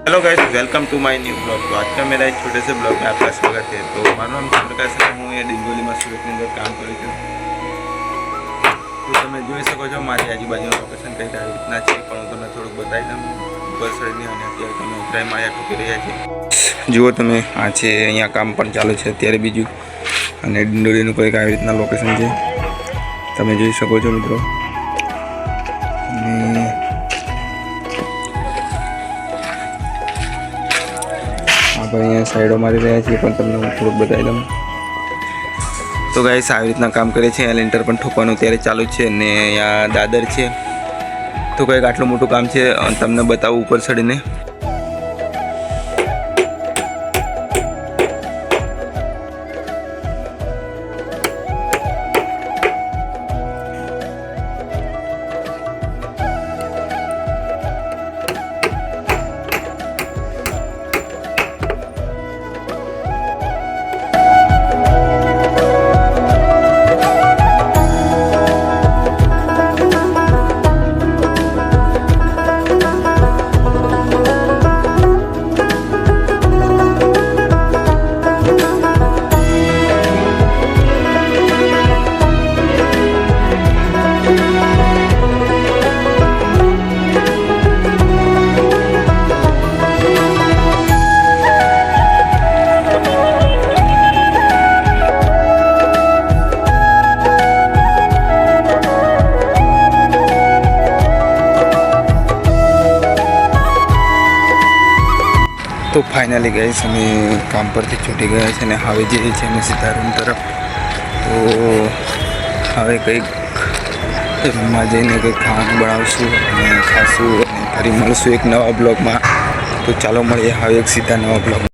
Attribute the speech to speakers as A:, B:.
A: Hello guys, welcome to my new blog. तो आज का मेरा एक छोटे से ब्लॉग में आपका स्वागत है। तो મારું નામ ચંદ્રકાશ છે, હું એ ડિંડોલીમાં સુરતની અંદર કામ કરું છું। તો તમે જોઈ શકો છો મારી આજુબાજુનું લોકેશન કઈ રીતના છે, પણ હું તમને થોડુંક બતાવી દઉં ઉપર સાઈડની। અને અત્યારે તમે ઉતરાઈ માળિયા ઠોકી રહ્યા છે, જુઓ તમે આ છે, અહીંયા કામ પણ ચાલુ છે અત્યારે બીજું। અને ડિંડોલીનું કંઈક આવી રીતના લોકેશન છે, તમે જોઈ શકો છો મિત્રો। અને આપણે અહીંયા સાઈડો મારી રહ્યા છીએ, પણ તમને હું થોડુંક બતાવી દઉં। તો ગાઈસ આવી રીતના કામ કરે છે। અહીંયા લેન્ટર પણ ઠોકવાનું અત્યારે ચાલુ જ છે અને અહીંયા દાદર છે। તો કંઈક આટલું મોટું કામ છે, તમને બતાવું ઉપર ચડીને। तो फाइनली गाइस અમે કામ પરથી છૂટી ગયા છે અને હવે જઈએ છીએ અમે સીધા રૂમ તરફ। તો હવે કંઈક રૂમમાં જઈને કંઈક ખાવાનું બનાવશું અને ખાશું અને ફરી મળશું એક નવા બ્લોગમાં। તો ચાલો મળીએ હવે એક સીધા નવા બ્લોગ।